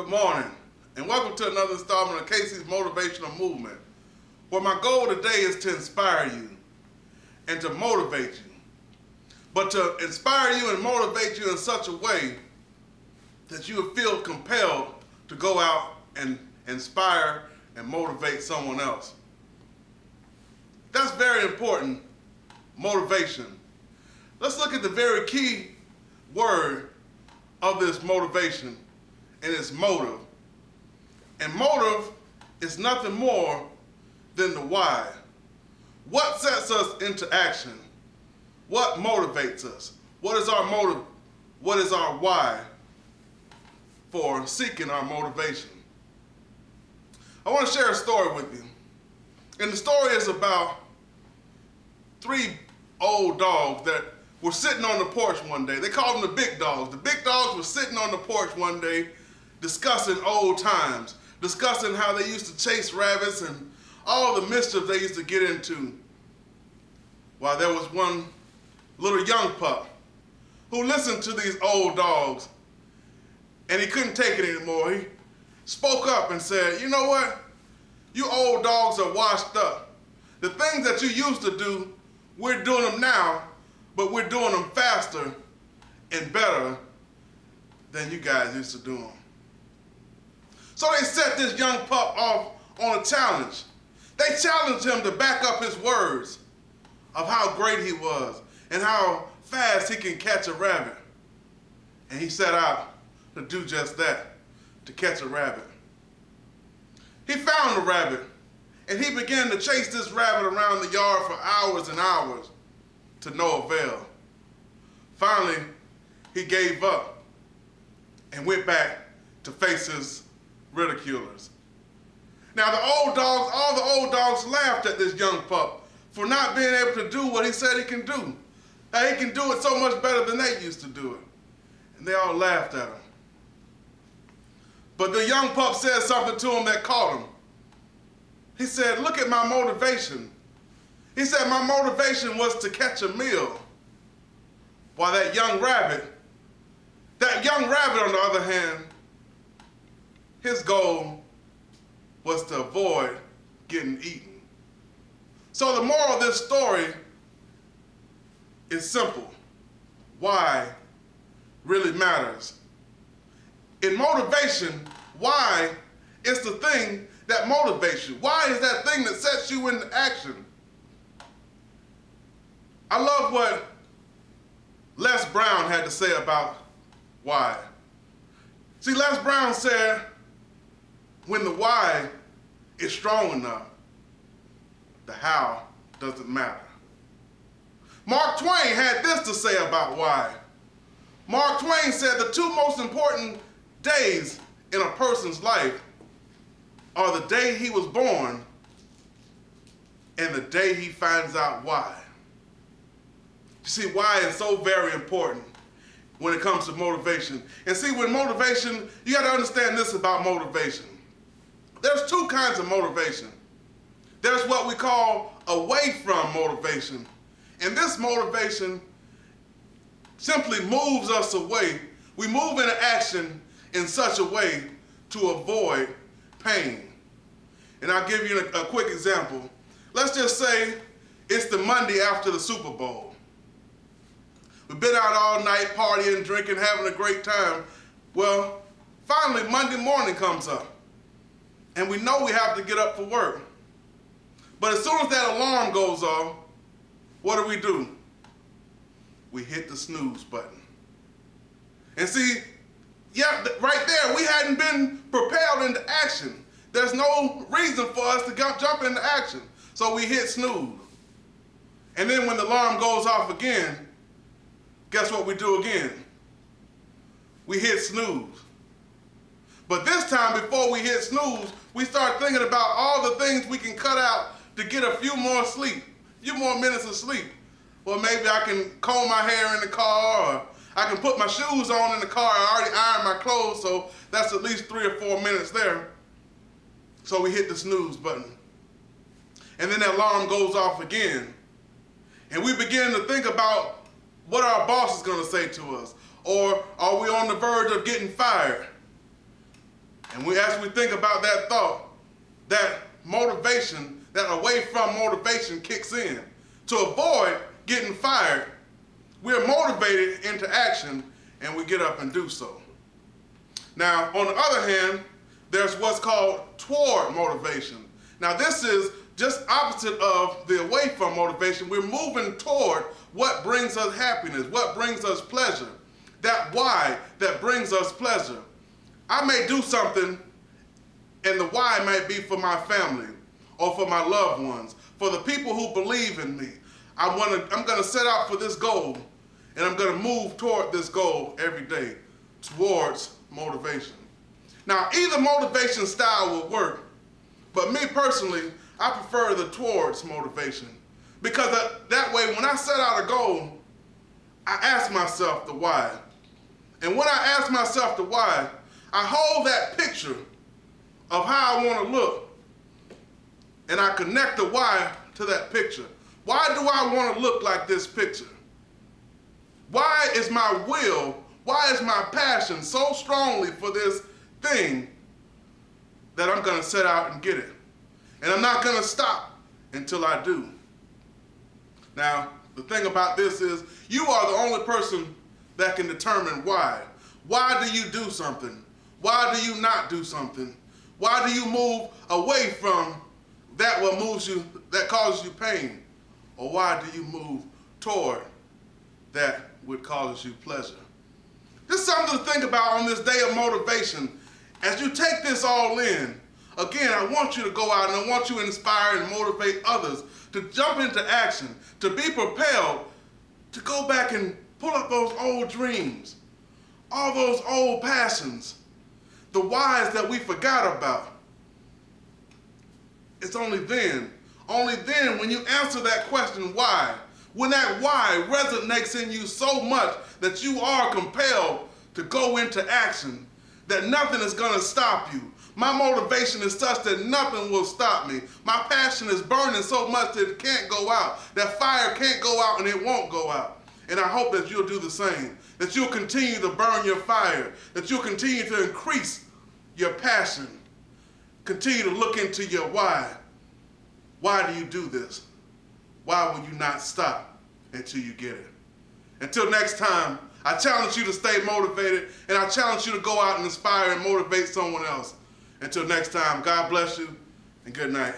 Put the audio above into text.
Good morning, and welcome to another installment of Casey's Motivational Movement, where my goal today is to inspire you and to motivate you, but to inspire you and motivate you in such a way that you will feel compelled to go out and inspire and motivate someone else. That's very important, motivation. Let's look at the very key word of this motivation, and it's motive. And motive is nothing more than the why. What sets us into action? What motivates us? What is our motive? What is our why for seeking our motivation? I want to share a story with you. And the story is about three old dogs that were sitting on the porch one day. They called them the big dogs. The big dogs were sitting on the porch one day discussing old times, discussing how they used to chase rabbits and all the mischief they used to get into. While there was one little young pup who listened to these old dogs, and he couldn't take it anymore. He spoke up and said, "You know what? You old dogs are washed up. The things that you used to do, we're doing them now, but we're doing them faster and better than you guys used to do them." So they set this young pup off on a challenge. They challenged him to back up his words of how great he was and how fast he can catch a rabbit. And he set out to do just that, to catch a rabbit. He found the rabbit, and he began to chase this rabbit around the yard for hours and hours to no avail. Finally, he gave up and went back to face his ridiculers. Now all the old dogs laughed at this young pup for not being able to do what he said he can do. Now he can do it so much better than they used to do it. And they all laughed at him. But the young pup said something to him that caught him. He said, "Look at my motivation." He said, "My motivation was to catch a meal." While that young rabbit on the other hand, his goal was to avoid getting eaten. So the moral of this story is simple. Why really matters. In motivation, why is the thing that motivates you. Why is that thing that sets you into action? I love what Les Brown had to say about why. See, Les Brown said, when the why is strong enough, the how doesn't matter. Mark Twain had this to say about why. Mark Twain said the two most important days in a person's life are the day he was born and the day he finds out why. You see, why is so very important when it comes to motivation. And see, with motivation, you got to understand this about motivation. There's two kinds of motivation. There's what we call away from motivation. And this motivation simply moves us away. We move into action in such a way to avoid pain. And I'll give you a quick example. Let's just say it's the Monday after the Super Bowl. We've been out all night partying, drinking, having a great time. Well, finally Monday morning comes up and we know we have to get up for work. But as soon as that alarm goes off, what do? We hit the snooze button. And see, yeah, right there, we hadn't been propelled into action. There's no reason for us to jump into action. So we hit snooze. And then when the alarm goes off again, guess what we do again? We hit snooze. But this time, before we hit snooze, we start thinking about all the things we can cut out to get a few more minutes of sleep. Well, maybe I can comb my hair in the car, or I can put my shoes on in the car. I already ironed my clothes, so that's at least 3 or 4 minutes there. So we hit the snooze button. And then that alarm goes off again. And we begin to think about what our boss is going to say to us. Or are we on the verge of getting fired? as we think about that thought, that motivation, that away from motivation kicks in. To avoid getting fired, we're motivated into action and we get up and do so. Now, on the other hand, there's what's called toward motivation. Now, this is just opposite of the away from motivation. We're moving toward what brings us happiness, what brings us pleasure, that why that brings us pleasure. I may do something and the why might be for my family or for my loved ones, for the people who believe in me. I'm going to set out for this goal and I'm going to move toward this goal every day towards motivation. Now, either motivation style will work, but me personally, I prefer the towards motivation because that way when I set out a goal, I ask myself the why. And when I ask myself the why, I hold that picture of how I want to look and I connect the why to that picture. Why do I want to look like this picture? Why is my will, why is my passion so strongly for this thing that I'm going to set out and get it? And I'm not going to stop until I do. Now, the thing about this is you are the only person that can determine why. Why do you do something? Why do you not do something? Why do you move away from that what moves you, that causes you pain? Or why do you move toward that which causes you pleasure? Just something to think about on this day of motivation. As you take this all in, again, I want you to go out and I want you to inspire and motivate others to jump into action, to be propelled, to go back and pull up those old dreams, all those old passions, the whys that we forgot about. It's only then when you answer that question, why, when that why resonates in you so much that you are compelled to go into action, that nothing is going to stop you. My motivation is such that nothing will stop me. My passion is burning so much that it can't go out. That fire can't go out and it won't go out. And I hope that you'll do the same, that you'll continue to burn your fire, that you'll continue to increase your passion, continue to look into your why. Why do you do this? Why will you not stop until you get it? Until next time, I challenge you to stay motivated and I challenge you to go out and inspire and motivate someone else. Until next time, God bless you and good night.